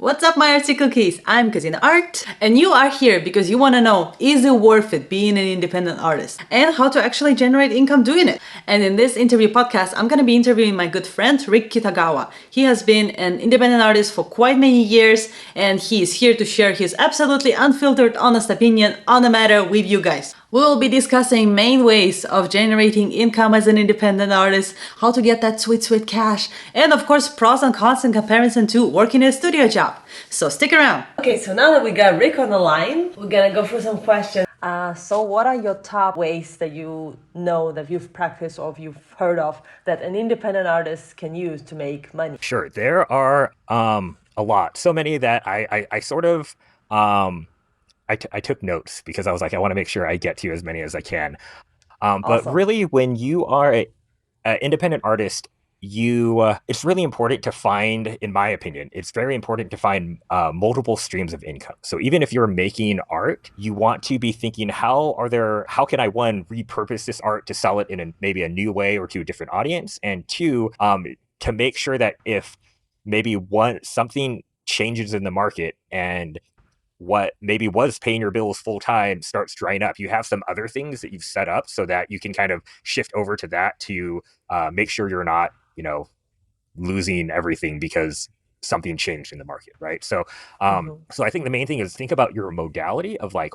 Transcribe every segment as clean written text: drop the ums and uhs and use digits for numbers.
What's up, my artsy cookies? I'm Katina Art, and you are here because you want to know, is it worth it being an independent artist and how to actually generate income doing it? And in this interview podcast, I'm going to be interviewing my good friend, Rick Kitagawa. He has been an independent artist for quite many years, and he is here to share his absolutely unfiltered, honest opinion on the matter with you guys. We will be discussing main ways of generating income as an independent artist, how to get that sweet, sweet cash, and of course, pros and cons in comparison to working a studio job. So stick around. Okay, so now that we got Rick on the line, we're gonna go through some questions. So what are your top ways that you know that you've practiced or you've heard of that an independent artist can use to make money? Sure, there are a lot, so many that I sort of I took notes because I was like, I want to make sure I get to as many as I can. But Awesome. really, when you are an independent artist, it's really important to find, in my opinion, it's very important to find multiple streams of income. So even if you're making art, you want to be thinking, how can I, one, repurpose this art to sell it in maybe a new way or to a different audience, and two, to make sure that if maybe something changes in the market and what maybe was paying your bills full time starts drying up, you have some other things that you've set up so that you can kind of shift over to that to make sure you're not, losing everything because something changed in the market, right? So I think the main thing is think about your modality of like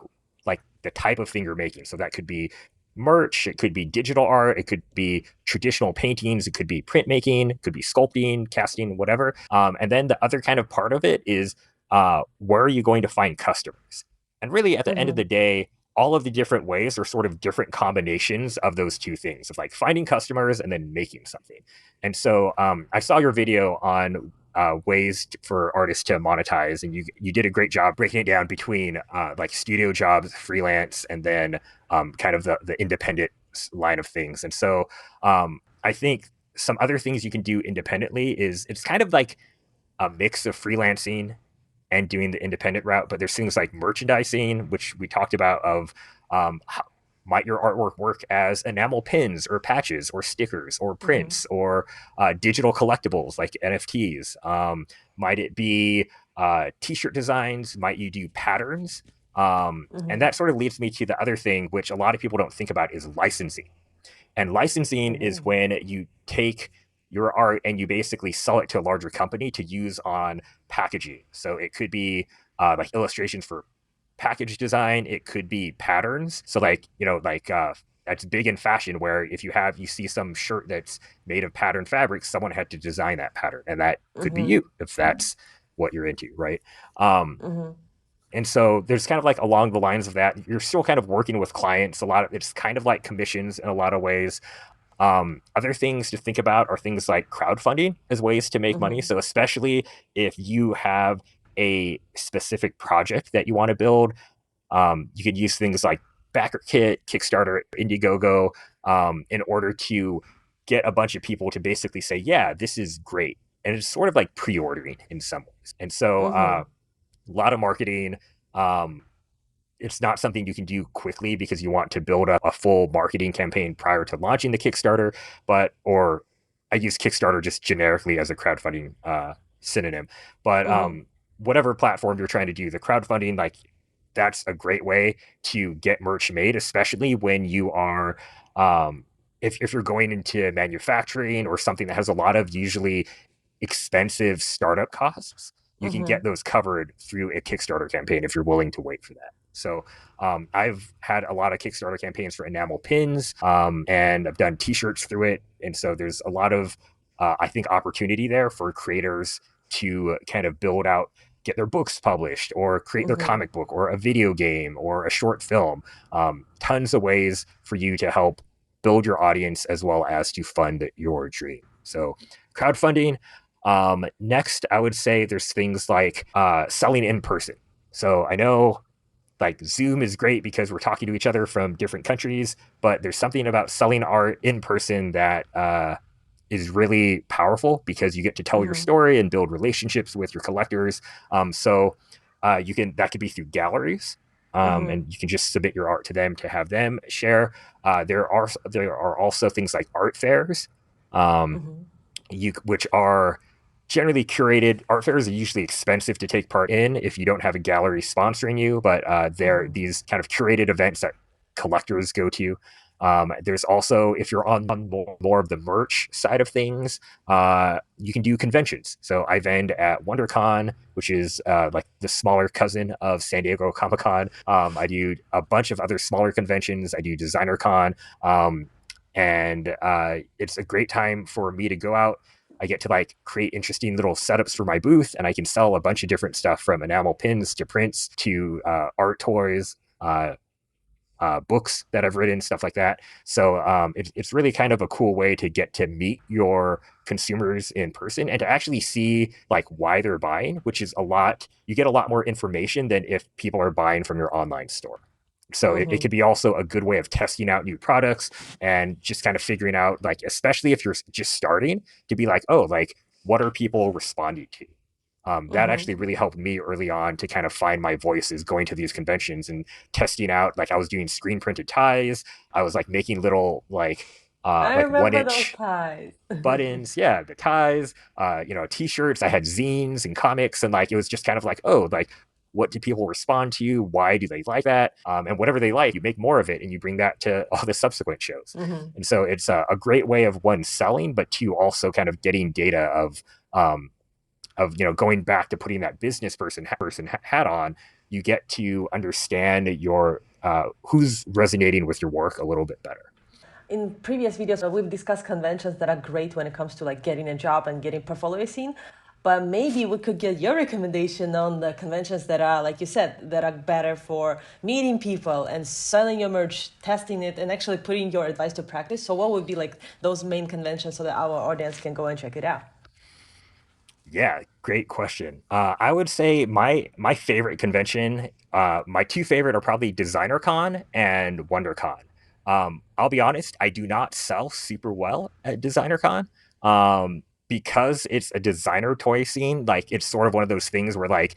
the type of thing you're making. So that could be merch, it could be digital art, it could be traditional paintings, it could be printmaking, it could be sculpting, casting, whatever. And then the other kind of part of it is where are you going to find customers? And really, at the end of the day, all of the different ways are sort of different combinations of those two things of like finding customers and then making something. And so I saw your video on ways for artists to monetize, and you did a great job breaking it down between like studio jobs, freelance, and then kind of the independent line of things. And so I think some other things you can do independently is it's kind of like a mix of freelancing and doing the independent route. But there's things like merchandising, which we talked about, of how might your artwork work as enamel pins or patches or stickers or prints or digital collectibles like NFTs? Might it be t-shirt designs? Might you do patterns? And that sort of leads me to the other thing, which a lot of people don't think about, is licensing. And licensing is when you take your art and you basically sell it to a larger company to use on packaging. So it could be like illustrations for package design. It could be patterns. So that's big in fashion, where if you see some shirt that's made of patterned fabric, someone had to design that pattern, and that could be you if that's what you're into, right? And so there's kind of like along the lines of that, you're still kind of working with clients. It's kind of like commissions in a lot of ways. Other things to think about are things like crowdfunding as ways to make money. So especially if you have a specific project that you want to build, you could use things like BackerKit, Kickstarter, Indiegogo, in order to get a bunch of people to basically say, yeah, this is great. And it's sort of like pre-ordering in some ways. And so a lot of marketing. It's not something you can do quickly because you want to build up a full marketing campaign prior to launching the Kickstarter. Or I use Kickstarter just generically as a crowdfunding synonym. But whatever platform you're trying to do, the crowdfunding, like that's a great way to get merch made, especially when you are, if you're going into manufacturing or something that has a lot of usually expensive startup costs. You can get those covered through a Kickstarter campaign if you're willing to wait for that. So I've had a lot of Kickstarter campaigns for enamel pins, and I've done t-shirts through it. And so there's a lot of, I think, opportunity there for creators to kind of get their books published or create their comic book or a video game or a short film. Tons of ways for you to help build your audience as well as to fund your dream. So crowdfunding. Next, I would say there's things like selling in person. So I know like Zoom is great because we're talking to each other from different countries, but there's something about selling art in person that is really powerful because you get to tell your story and build relationships with your collectors. That could be through galleries. And you can just submit your art to them to have them share. There are also things like art fairs, which are generally curated. Art fairs are usually expensive to take part in if you don't have a gallery sponsoring you, but they're Mm-hmm. these kind of curated events that collectors go to. There's also, if you're on more of the merch side of things, you can do conventions. So I vend at WonderCon, which is like the smaller cousin of San Diego Comic Con. I do a bunch of other smaller conventions. I do DesignerCon, and it's a great time for me to go out. I get to like create interesting little setups for my booth, and I can sell a bunch of different stuff from enamel pins to prints to art toys, books that I've written, stuff like that. So it's really kind of a cool way to get to meet your consumers in person and to actually see like why they're buying, which is a lot. You get a lot more information than if people are buying from your online store. So it Mm-hmm. could be also a good way of testing out new products and just kind of figuring out, like, especially if you're just starting, to be like, oh, like, what are people responding to? That Mm-hmm. actually really helped me early on to kind of find my voices going to these conventions and testing out. Like I was doing screen printed ties. I was like making little I like one remember those inch ties. buttons, yeah, the ties, t-shirts. I had zines and comics, and like it was just kind of like, oh, like what do people respond to you? Why do they like that? And whatever they like, you make more of it and you bring that to all the subsequent shows. Mm-hmm. And so it's a great way of one selling, but two also kind of getting data of going back to putting that business person hat on. You get to understand your who's resonating with your work a little bit better. In previous videos, we've discussed conventions that are great when it comes to like getting a job and getting portfolio seen. But maybe we could get your recommendation on the conventions that are, like you said, that are better for meeting people and selling your merch, testing it, and actually putting your advice to practice. So, what would be like those main conventions so that our audience can go and check it out? Yeah, great question. I would say my favorite convention, my two favorite are probably DesignerCon and WonderCon. I'll be honest, I do not sell super well at DesignerCon, because it's a designer toy scene. Like it's sort of one of those things where like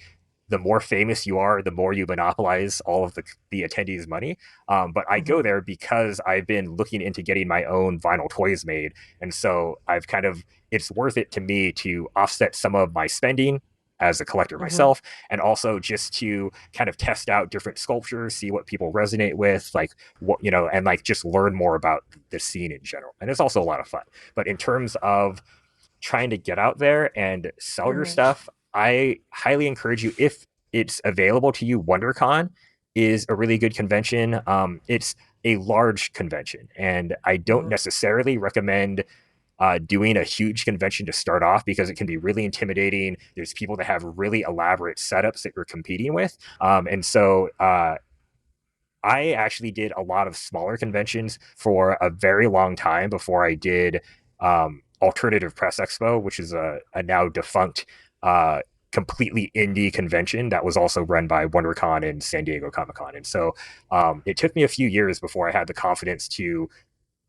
the more famous you are, the more you monopolize all of the attendees' money. But I go Mm-hmm. there because I've been looking into getting my own vinyl toys made, and so I've kind of it's worth it to me to offset some of my spending as a collector Mm-hmm. myself, and also just to kind of test out different sculptures, see what people resonate with, like what and like just learn more about the scene in general. And it's also a lot of fun. But in terms of trying to get out there and sell your Mm-hmm. stuff, I highly encourage you, if it's available to you, WonderCon is a really good convention. It's a large convention, and I don't Mm-hmm. necessarily recommend doing a huge convention to start off because it can be really intimidating. There's people that have really elaborate setups that you're competing with. And so I actually did a lot of smaller conventions for a very long time before I did Alternative Press Expo, which is a now defunct completely indie convention that was also run by WonderCon and San Diego Comic Con. And so it took me a few years before I had the confidence to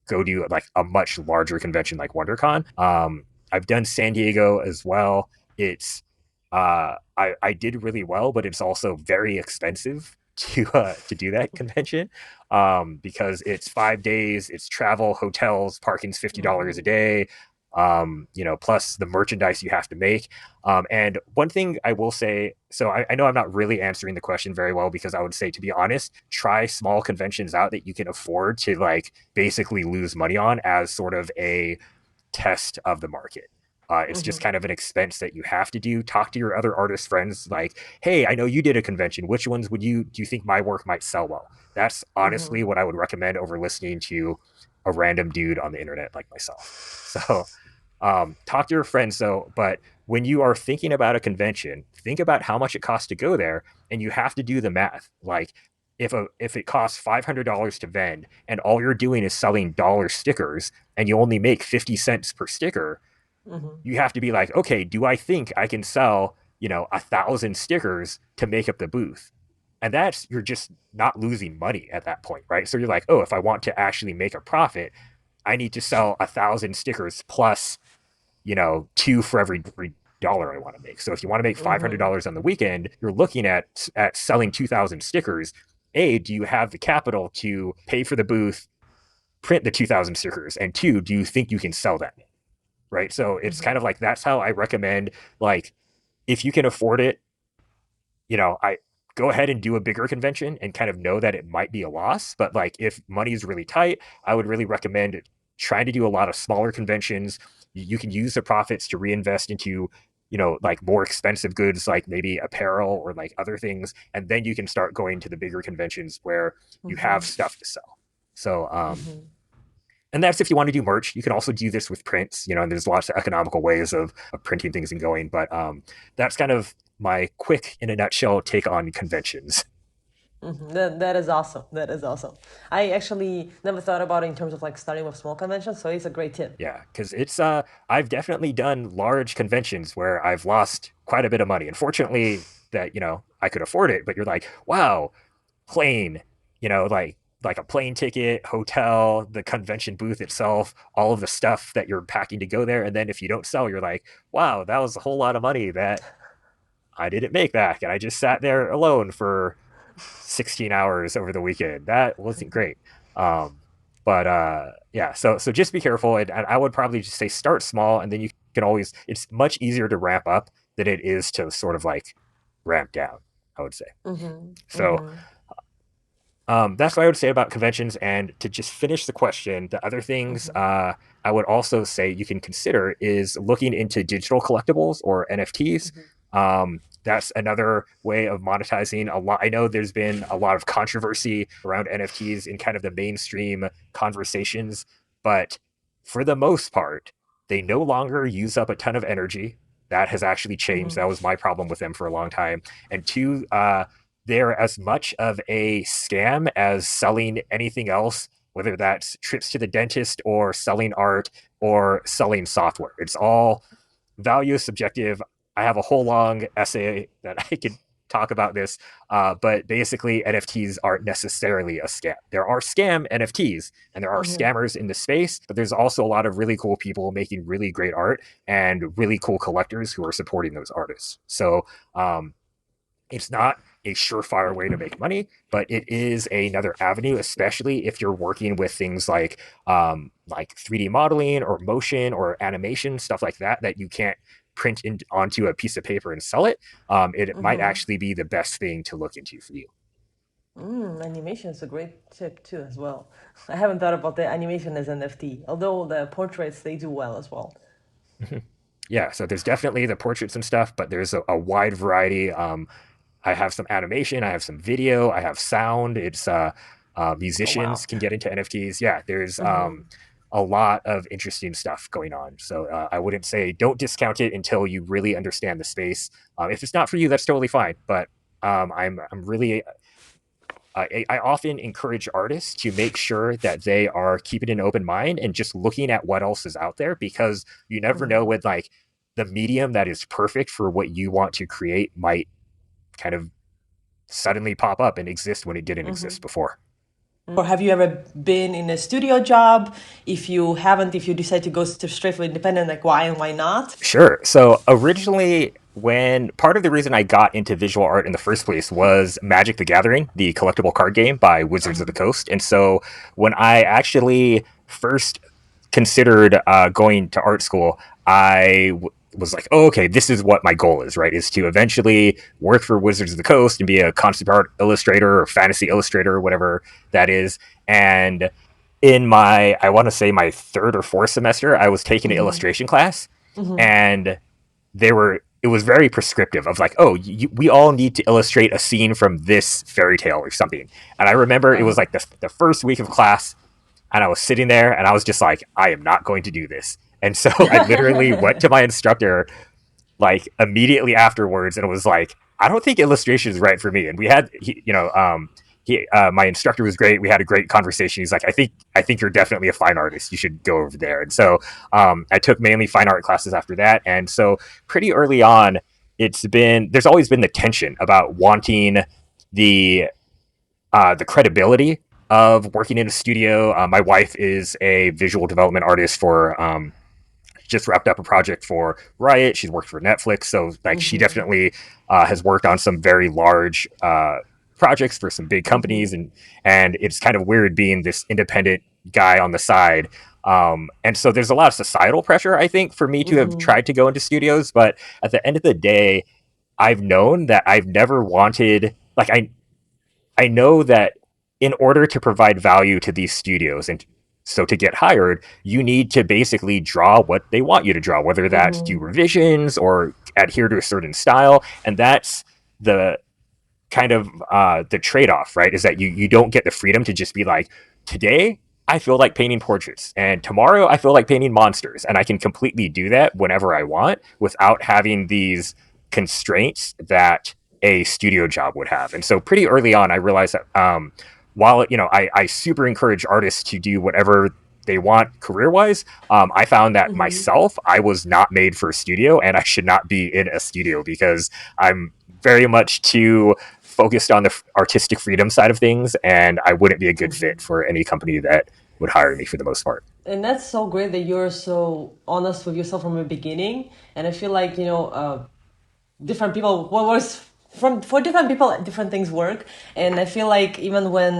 go do like a much larger convention like WonderCon. I've done San Diego as well. It's I did really well, but it's also very expensive to do that convention, because it's 5 days, it's travel, hotels, parking's $50 a Mm-hmm. day, plus the merchandise you have to make. And one thing I will say, so I know I'm not really answering the question very well, because I would say, to be honest, try small conventions out that you can afford to like basically lose money on as sort of a test of the market. It's just Mm-hmm. kind of an expense that you have to do. Talk to your other artist friends, like, hey, I know you did a convention. Which ones do you think my work might sell well? That's Mm-hmm. honestly what I would recommend over listening to a random dude on the internet like myself. So talk to your friends. But when you are thinking about a convention, think about how much it costs to go there, and you have to do the math. Like, if it costs $500 to vend, and all you're doing is selling dollar stickers, and you only make 50 cents per sticker, Mm-hmm. you have to be like, okay, do I think I can sell 1,000 stickers to make up the booth? And that's, you're just not losing money at that point, right? So you're like, oh, if I want to actually make a profit, I need to sell 1,000 stickers plus two for every dollar I want to make. So if you want to make Mm-hmm. $500 on the weekend, you're looking at selling 2,000 stickers. A, do you have the capital to pay for the booth, print the 2,000 stickers, and two, do you think you can sell that? right? So it's kind Mm-hmm. of like that's how I recommend, like, if you can afford it, I go ahead and do a bigger convention and kind of know that it might be a loss. But like if money is really tight, I would really recommend trying to do a lot of smaller conventions. You can use the profits to reinvest into, like more expensive goods, like maybe apparel or like other things. And then you can start going to the bigger conventions where you have Mm-hmm. stuff to sell. So, Mm-hmm. and that's if you want to do merch. You can also do this with prints, and there's lots of economical ways of printing things and going. But that's kind of my quick, in a nutshell, take on conventions. That is awesome. That is awesome. I actually never thought about it in terms of like starting with small conventions, so it's a great tip. Yeah, because I've definitely done large conventions where I've lost quite a bit of money. Unfortunately, that I could afford it, but you're like, wow, plane, like a plane ticket, hotel, the convention booth itself, all of the stuff that you're packing to go there, and then if you don't sell, you're like, wow, that was a whole lot of money that I didn't make back, and I just sat there alone for 16 hours over the weekend. That wasn't great. Um, but yeah, so just be careful, and I would probably just say start small, and then you can always. It's much easier to ramp up than it is to sort of like ramp down, I would say. Mm-hmm. So Mm-hmm. that's what I would say about conventions. And to just finish the question, the other things Mm-hmm. I would also say you can consider is looking into digital collectibles or NFTs. Mm-hmm. That's another way of monetizing a lot. I know there's been a lot of controversy around NFTs in kind of the mainstream conversations, but for the most part, they no longer use up a ton of energy. That has actually changed. Mm-hmm. That was my problem with them for a long time. And two, they're as much of a scam as selling anything else, whether that's trips to the dentist or selling art or selling software. It's all value is subjective. I have a whole long essay that I could talk about this, but basically, NFTs aren't necessarily a scam. There are scam NFTs and there are Mm-hmm. scammers in the space, but there's also a lot of really cool people making really great art and really cool collectors who are supporting those artists. So, it's not a surefire way to make money, but it is another avenue, especially if you're working with things like 3D modeling or motion or animation, stuff like that, that you can't print onto a piece of paper and sell it. It might Mm-hmm. actually be the best thing to look into for you. Animation is a great tip too, as well. I haven't thought about the animation as NFT, although the portraits they do well as well. Yeah, so there's definitely the portraits and stuff, but there's a wide variety. I have some animation, I have some video, I have sound. It's Oh wow. musicians can get into NFTs. Yeah, there's Mm-hmm. a lot of interesting stuff going on. So I wouldn't say don't discount it until you really understand the space. If it's not for you, that's totally fine. But I'm really I often encourage artists to make sure that they are keeping an open mind and just looking at what else is out there, because you never know Mm-hmm. when like the medium that is perfect for what you want to create might kind of suddenly pop up and exist when it didn't Mm-hmm. exist before. Or have you ever been in a studio job? If you haven't, if you decide to go straight for independent, like why and why not? Sure. So originally, when part of the reason I got into visual art in the first place was Magic the Gathering, the collectible card game by Wizards of the Mm-hmm. Coast. And so when I actually first considered going to art school, was like, oh, okay, this is what my goal is, right? Is to eventually work for Wizards of the Coast and be a concept art illustrator or fantasy illustrator, or whatever that is. And in I want to say my third or fourth semester, I was taking an Mm-hmm. illustration class, Mm-hmm. and it was very prescriptive of like, oh, we all need to illustrate a scene from this fairy tale or something. And I remember it was Uh-huh. like the first week of class, and I was sitting there and I was just like, I am not going to do this. And so I literally went to my instructor like immediately afterwards, and it was like, I don't think illustration is right for me. And we had my instructor was great. We had a great conversation. He's like, I think you're definitely a fine artist, you should go over there. And so I took mainly fine art classes after that. And so pretty early on, there's always been the tension about wanting the the credibility of working in a studio. My wife is a visual development artist for just wrapped up a project for Riot. She's worked for Netflix, so like she Mm-hmm. definitely has worked on some very large projects for some big Mm-hmm. companies, and it's kind of weird being this independent guy on the side, And so there's a lot of societal pressure, I think, for me to have Mm-hmm. tried to go into studios. But at the end of the day, I've known that I've never wanted, like, I know that in order to provide value to these studios and so to get hired, you need to basically draw what they want you to draw, whether that's do Mm-hmm. revisions or adhere to a certain style. And that's the kind of the trade-off, right? Is that you don't get the freedom to just be like, today I feel like painting portraits, and tomorrow I feel like painting monsters, and I can completely do that whenever I want without having these constraints that a studio job would have. And so pretty early on, I realized that while I super encourage artists to do whatever they want career wise, I found that Mm-hmm. myself, I was not made for a studio, and I should not be in a studio because I'm very much too focused on the artistic freedom side of things, and I wouldn't be a good fit Mm-hmm. for any company that would hire me for the most part. And that's so great that you're so honest with yourself from the beginning. And I feel like, different people, what was from for different people, different things work. And I feel like even when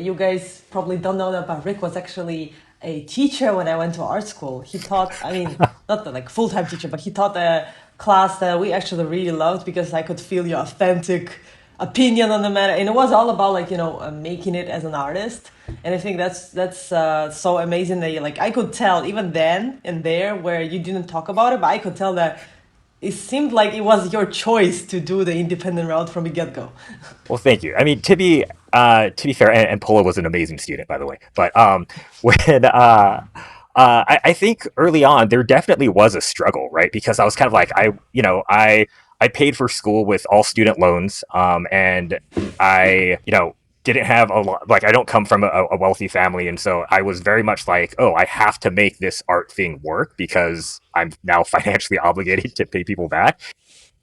you guys probably don't know that, but Rick was actually a teacher when I went to art school. He taught, I mean, not the, like full-time teacher, but he taught a class that we actually really loved because I could feel your authentic opinion on the matter, and it was all about like making it as an artist. And I think that's so amazing that you like, I could tell even then and there where you didn't talk about it, but I could tell that it seemed like it was your choice to do the independent route from the get-go. Well, thank you. I mean, to be fair, and Polo was an amazing student, by the way. But when I think early on there definitely was a struggle, right? Because I was kind of like I paid for school with all student loans, and I didn't have a lot. Like I don't come from a wealthy family, and so I was very much like, oh, I have to make this art thing work because I'm now financially obligated to pay people back.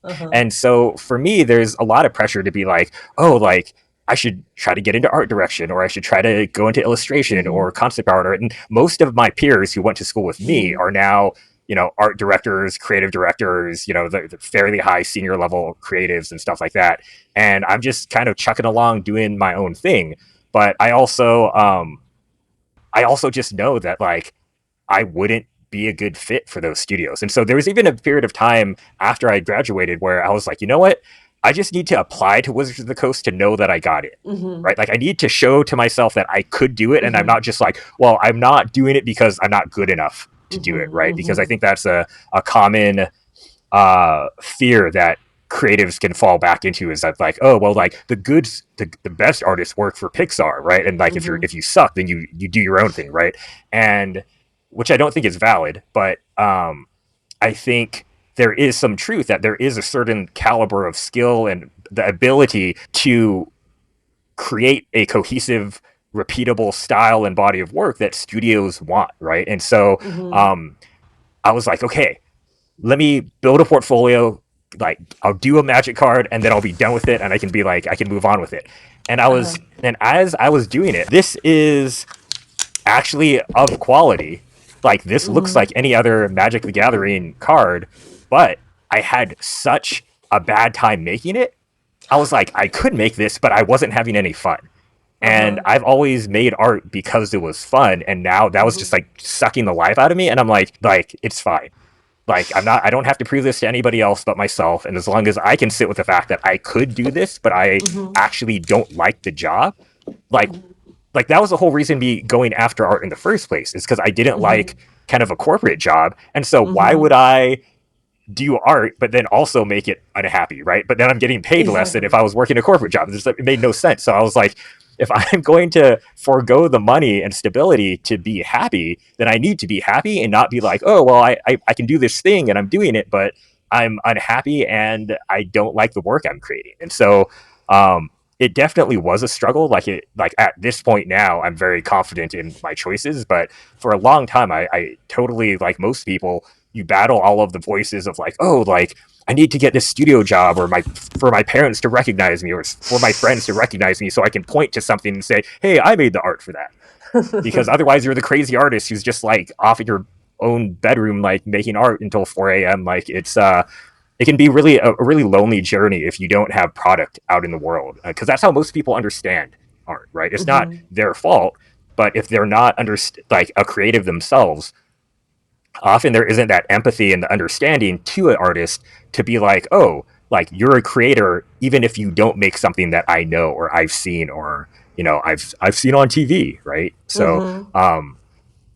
Uh-huh. And so for me, there's a lot of pressure to be like, oh, like I should try to get into art direction, or I should try to go into illustration Mm-hmm. or concept art. And most of my peers who went to school with me Mm-hmm. are now, art directors, creative directors, the fairly high senior level creatives and stuff like that. And I'm just kind of chucking along doing my own thing. But I also just know that like I wouldn't be a good fit for those studios. And so there was even a period of time after I graduated where I was like, you know what? I just need to apply to Wizards of the Coast to know that I got it. Mm-hmm. Right. Like I need to show to myself that I could do it. And I'm Mm-hmm. not just like, well, I'm not doing it because I'm not good enough to do it. Mm-hmm. Right. Because I Mm-hmm. think that's a common fear that creatives can fall back into is that like, oh well, like the best artists work for Pixar, right? And like Mm-hmm. if you suck, then you do your own thing, right? And which I don't think is valid, but I think there is some truth that there is a certain caliber of skill and the ability to create a cohesive, repeatable style and body of work that studios want, right? And so Mm-hmm. um, I was like, okay, let me build a portfolio. Like I'll do a magic card and then I'll be done with it and I can be like I can move on with it. Uh-huh. And as I was doing it, this is actually of quality. Like this looks Mm-hmm. like any other Magic the Gathering card, but I had such a bad time making it. I was like, I could make this, but I wasn't having any fun. And Uh-huh. I've always made art because it was fun, and now that was just Mm-hmm. like sucking the life out of me. And I'm like it's fine. Like I don't have to prove this to anybody else but myself. And as long as I can sit with the fact that I could do this, but I Mm-hmm. actually don't like the job, like like that was the whole reason me going after art in the first place is because I didn't Mm-hmm. like kind of a corporate job. And so why Mm-hmm. would I do art but then also make it unhappy, right? But then I'm getting paid less than if Exactly. I was working a corporate job. It made no sense. So I was like, if I'm going to forego the money and stability to be happy, then I need to be happy and not be like, oh well, I can do this thing and I'm doing it, but I'm unhappy and I don't like the work I'm creating. And so it definitely was a struggle. Like at this point now, I'm very confident in my choices, but for a long time, I totally, like most people, you battle all of the voices of like, oh, like I need to get this studio job, or my for my parents to recognize me, or for my friends to recognize me, so I can point to something and say, hey, I made the art for that. Because otherwise, you're the crazy artist who's just like off in your own bedroom, like making art until 4 a.m. Like it can be really a really lonely journey if you don't have product out in the world, because that's how most people understand art, right? It's not Mm-hmm. their fault, But if they're not like a creative themselves, often there isn't that empathy and the understanding to an artist to be like, oh, like you're a creator, even if you don't make something that I know or I've seen or I've seen on TV, right? So Mm-hmm.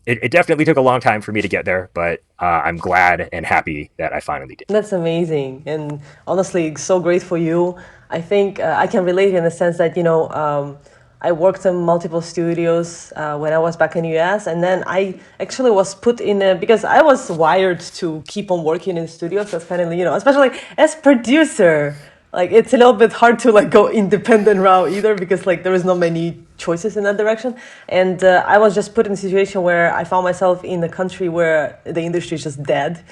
it definitely took a long time for me to get there, but I'm glad and happy that I finally did. That's amazing. And honestly, so great for you. I think I can relate in the sense that, I worked in multiple studios when I was back in the US. And then I actually was put in because I was wired to keep on working in studios. That's kind of, especially as producer. Like it's a little bit hard to like go independent route either because like there is not many choices in that direction. And I was just put in a situation where I found myself in a country where the industry is just dead.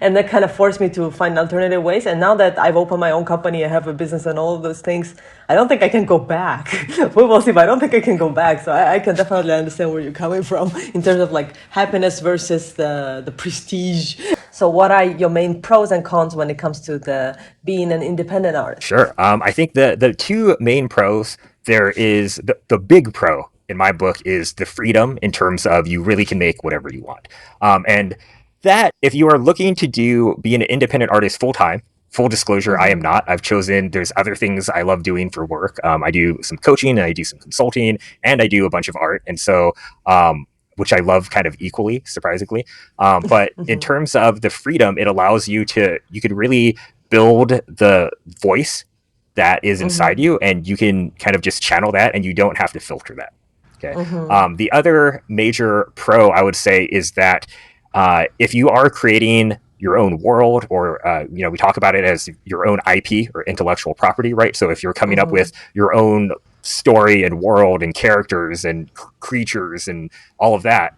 And that kind of forced me to find alternative ways. And now that I've opened my own company, I have a business and all of those things, I don't think I can go back. We will see, but I don't think I can go back. So I can definitely understand where you're coming from in terms of like happiness versus the prestige. So what are your main pros and cons when it comes to the being an independent artist? Sure. I think the two main pros, there is the big pro in my book is the freedom in terms of you really can make whatever you want. And that if you are looking to be an independent artist full time, full disclosure, I am Mm-hmm. not. I've chosen, there's other things I love doing for work. I do some coaching and I do some consulting and I do a bunch of art. And so, which I love kind of equally, surprisingly. But in Mm-hmm. terms of the freedom, it allows you could really build the voice that is inside Mm-hmm. you and you can kind of just channel that and you don't have to filter that. Okay. Mm-hmm. The other major pro I would say is that if you are creating your own world or we talk about it as your own IP or intellectual property, right? So if you're coming up Mm-hmm. with your own story and world and characters and creatures and all of that,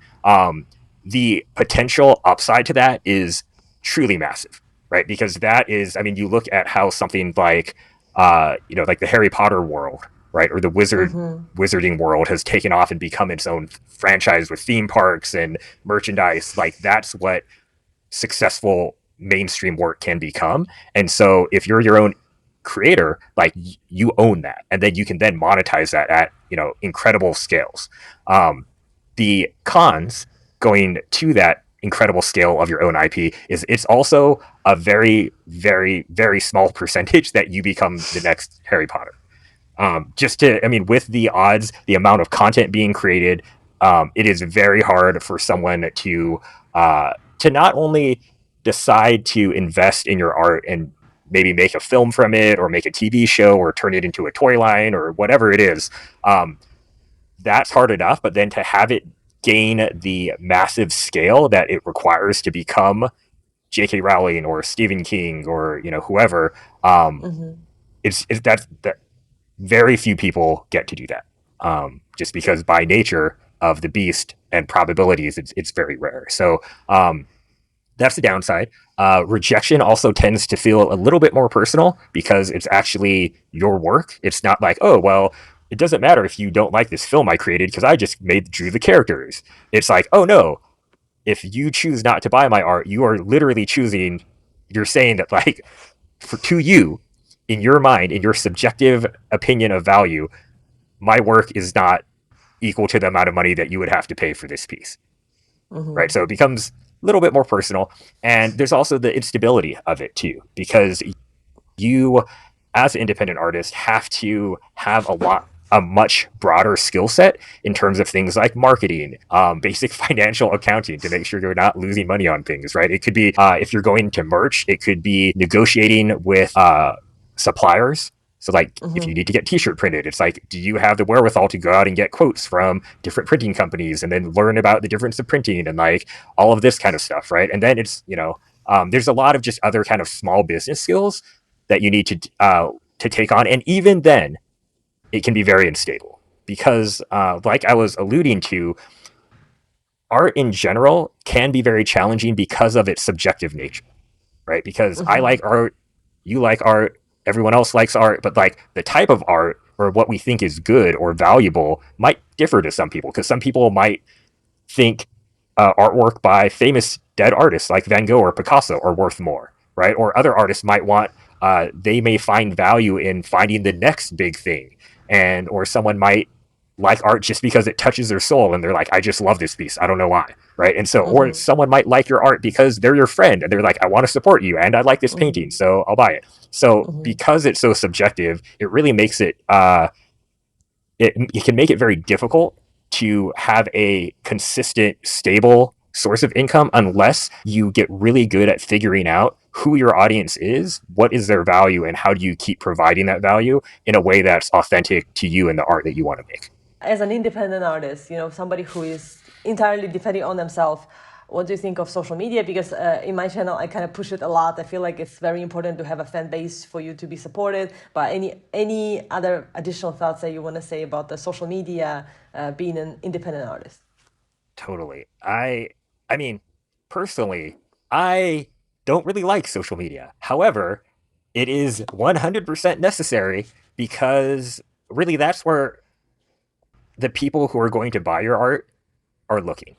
the potential upside to that is truly massive, right? Because that is, I mean, you look at how something like like the Harry Potter world, right, or the Mm-hmm. wizarding world has taken off and become its own franchise with theme parks and merchandise. Like that's what successful mainstream work can become. And so if you're your own creator, like you own that, and then you can then monetize that at incredible scales. Um, the cons going to that incredible scale of your own IP is it's also a very, very, very small percentage that you become the next Harry Potter. I mean, with the odds, the amount of content being created, it is very hard for someone to not only decide to invest in your art and maybe make a film from it or make a TV show or turn it into a toy line or whatever it is. Um, that's hard enough, but then to have it gain the massive scale that it requires to become J.K. Rowling or Stephen King or whoever, Mm-hmm. it's that very few people get to do that. Just because by nature of the beast and probabilities, it's very rare. So that's the downside. Rejection also tends to feel a little bit more personal because it's actually your work. It's not like, oh, well, it doesn't matter if you don't like this film I created because I just drew the characters. It's like, oh no, if you choose not to buy my art, you are literally choosing. You're saying that like to you, in your mind, in your subjective opinion of value, my work is not equal to the amount of money that you would have to pay for this piece, right? Mm-hmm. So it becomes a little bit more personal. And there's also the instability of it too, because you, as an independent artist, have to have a much broader skill set in terms of things like marketing, basic financial accounting to make sure you're not losing money on things, right? It could be if you're going to merch, it could be negotiating with suppliers. So, like, if you Mm-hmm. need to get T-shirt printed, it's like, do you have the wherewithal to go out and get quotes from different printing companies and then learn about the difference of printing and like all of this kind of stuff, right? And then it's there's a lot of just other kind of small business skills that you need to take on, and even then, it can be very unstable because, like I was alluding to, art in general can be very challenging because of its subjective nature, right? Because I Mm-hmm. like art, you like art, everyone else likes art, but like the type of art or what we think is good or valuable might differ to some people because some people might think artwork by famous dead artists like Van Gogh or Picasso are worth more, right? Or other artists might want, they may find value in finding the next big thing, and or someone might like art just because it touches their soul and they're like, I just love this piece. I don't know why. Right. And so, or Mm-hmm. someone might like your art because they're your friend and they're like, I want to support you and I like this painting, Mm-hmm. so I'll buy it. So Mm-hmm. because it's so subjective, it really makes it, it can make it very difficult to have a consistent, stable source of income unless you get really good at figuring out who your audience is, what is their value, and how do you keep providing that value in a way that's authentic to you and the art that you want to make. As an independent artist, somebody who is entirely depending on themselves, what do you think of social media? Because in my channel, I kind of push it a lot. I feel like it's very important to have a fan base for you to be supported. But any other additional thoughts that you want to say about the social media, being an independent artist? Totally. I mean, personally, I don't really like social media. However, it is 100% necessary because really that's where the people who are going to buy your art are looking,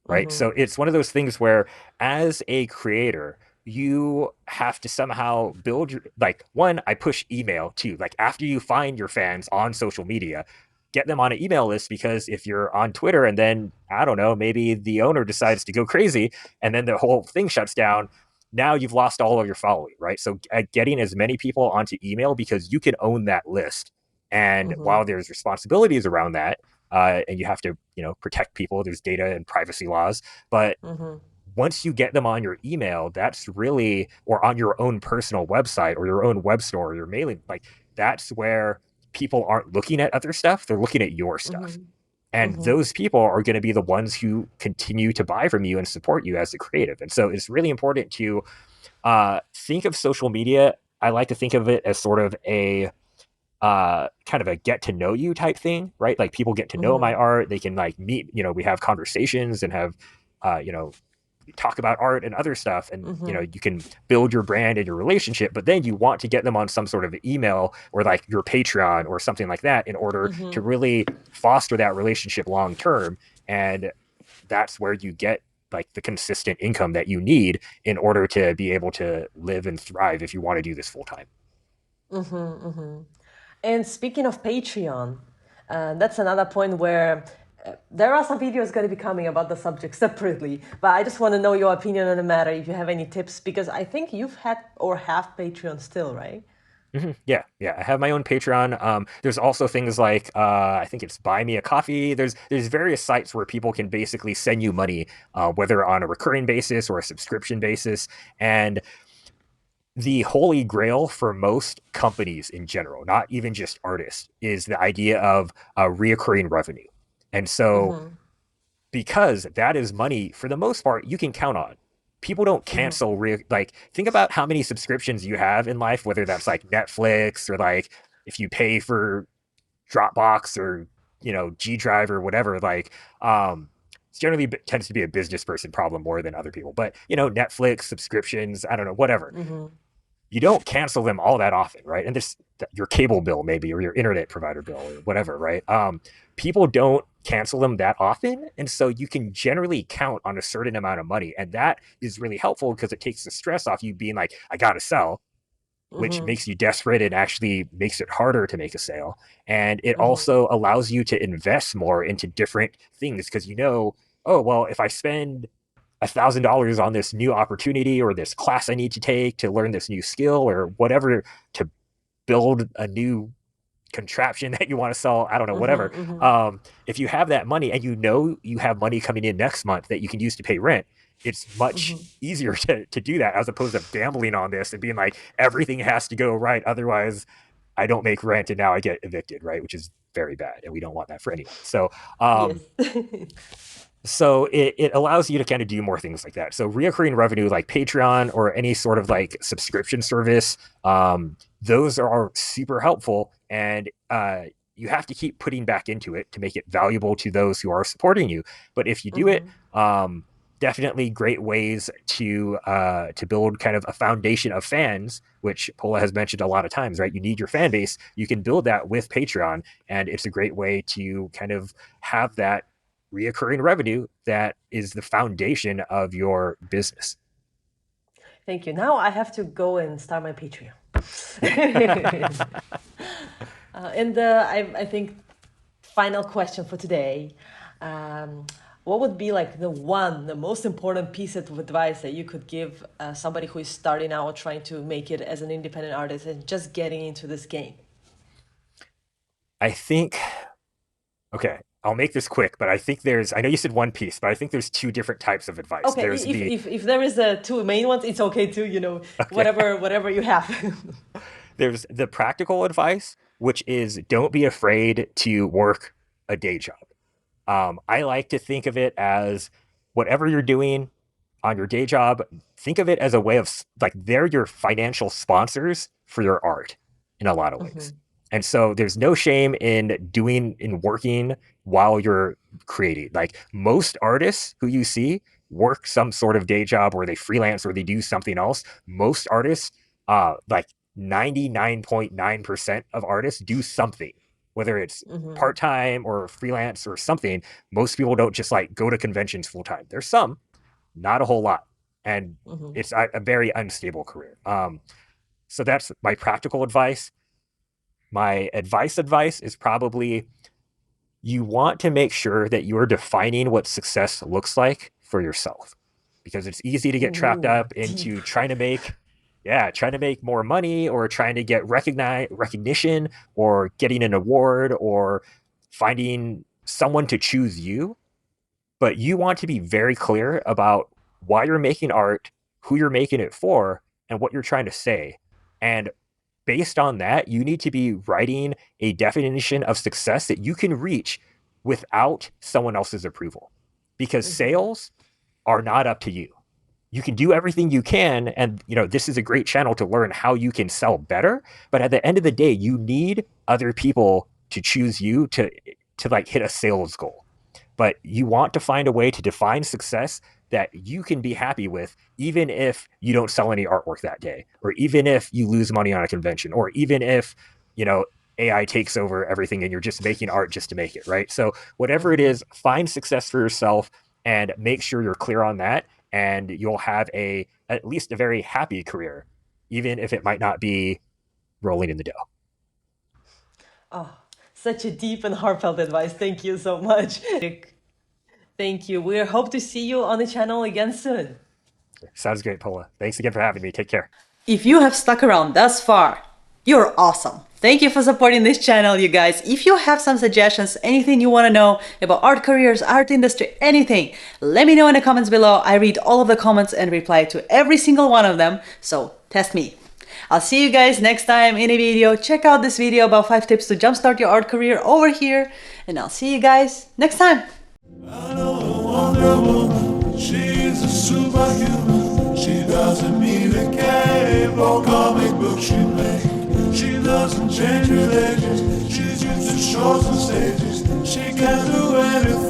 right? Mm-hmm. So it's one of those things where, as a creator, you have to somehow build your, like, one, I push email too. Like, after you find your fans on social media, get them on an email list, because if you're on Twitter and then, I don't know, maybe the owner decides to go crazy and then the whole thing shuts down, now you've lost all of your following, right? So getting as many people onto email, because you can own that list. And Mm-hmm. while there's responsibilities around that, and you have to, protect people, there's data and privacy laws, but Mm-hmm. once you get them on your email, that's really, or on your own personal website or your own web store or your mailing, like, that's where people aren't looking at other stuff, they're looking at your stuff. Mm-hmm. And Mm-hmm. those people are going to be the ones who continue to buy from you and support you as a creative. And so it's really important to think of social media. I like to think of it as sort of a kind of a get to know you type thing, right? Like, people get to know my Mm-hmm. art, they can like meet, we have conversations and have, talk about art and other stuff, and Mm-hmm. you can build your brand and your relationship, but then you want to get them on some sort of email or like your Patreon or something like that in order to Mm-hmm. really foster that relationship long term. And that's where you get like the consistent income that you need in order to be able to live and thrive if you want to do this full time. Mm-hmm. Mm-hmm. And speaking of Patreon, that's another point where there are some videos going to be coming about the subject separately. But I just want to know your opinion on the matter, if you have any tips, because I think you've had or have Patreon still, right? Mm-hmm. Yeah, yeah. I have my own Patreon. There's also things like, I think it's Buy Me a Coffee. There's various sites where people can basically send you money, whether on a recurring basis or a subscription basis. And the holy grail for most companies in general, not even just artists, is the idea of reoccurring revenue. And so, Mm-hmm. because that is money for the most part you can count on. People don't Mm-hmm. cancel like, think about how many subscriptions you have in life, whether that's like Netflix or like if you pay for Dropbox or G Drive or whatever. Like, it's generally tends to be a business person problem more than other people. But Netflix subscriptions, I don't know, whatever, Mm-hmm. you don't cancel them all that often, right? And this, your cable bill maybe, or your internet provider bill or whatever, right? People don't cancel them that often, and so you can generally count on a certain amount of money, and that is really helpful because it takes the stress off you being like, I gotta sell, which Mm-hmm. makes you desperate and actually makes it harder to make a sale. And it Mm-hmm. also allows you to invest more into different things because oh well, if I spend $1,000 on this new opportunity or this class I need to take to learn this new skill or whatever, to build a new contraption that you want to sell, I don't know, whatever. Mm-hmm. If you have that money and you have money coming in next month that you can use to pay rent, it's much Mm-hmm. easier to do that, as opposed to gambling on this and being like, everything has to go right, otherwise I don't make rent and now I get evicted, right? Which is very bad, and we don't want that for anyone. So Yes. it allows you to kind of do more things like that. So reoccurring revenue like Patreon or any sort of like subscription service, those are super helpful, and you have to keep putting back into it to make it valuable to those who are supporting you. But if you do it, Mm-hmm. definitely great ways to build kind of a foundation of fans, which Pola has mentioned a lot of times, right? You need your fan base. You can build that with Patreon, and it's a great way to kind of have that reoccurring revenue that is the foundation of your business. Thank you. Now I have to go and start my Patreon. And I think final question for today. What would be like the most important piece of advice that you could give somebody who is starting out trying to make it as an independent artist and just getting into this game? I think, okay, I'll make this quick, but I think I know you said one piece, but I think there's two different types of advice. Okay, There's the, if there is two main ones, it's okay too. okay, Whatever you have. there's the practical advice, which is don't be afraid to work a day job. I like to think of it as whatever you're doing on your day job, think of it as a way of like they're your financial sponsors for your art in a lot of ways. Hmm. And so there's no shame in working while you're creating. Like most artists who you see work some sort of day job or they freelance or they do something else. Most artists, like 99.9% of artists do something, whether it's Hmm. part-time or freelance or something. Most people don't just like go to conventions full time. There's some, not a whole lot. And Hmm. it's a very unstable career. So that's my practical advice. My advice is probably you want to make sure that you are defining what success looks like for yourself because it's easy to get trapped Ooh, up deep. into trying to make more money or trying to get recognition or getting an award or finding someone to choose you, but you want to be very clear about why you're making art, who you're making it for, and what you're trying to say. And based on that, you need to be writing a definition of success that you can reach without someone else's approval. Because Hmm. sales are not up to you. You can do everything you can, and this is a great channel to learn how you can sell better. But at the end of the day, you need other people to choose you to like hit a sales goal. But you want to find a way to define success that you can be happy with, even if you don't sell any artwork that day, or even if you lose money on a convention, or even if, you know, AI takes over everything and you're just making art just to make it, right? So, whatever it Hmm. is, find success for yourself and make sure you're clear on that. And you'll have at least a very happy career, even if it might not be rolling in the dough. Oh, such a deep and heartfelt advice. Thank you so much. Thank you. We hope to see you on the channel again soon. Sounds great, Paula. Thanks again for having me. Take care. If you have stuck around thus far, you're awesome. Thank you for supporting this channel, you guys. If you have some suggestions, anything you want to know about art careers, art industry, anything, let me know in the comments below. I read all of the comments and reply to every single one of them, so test me. I'll see you guys next time in a video. Check out this video about 5 tips to jumpstart your art career over here, and I'll see you guys next time. I know a Wonder Woman, she's a superhuman. She doesn't need a cape or comic book she make. She doesn't change religions, she's used to shows and stages. She can do anything.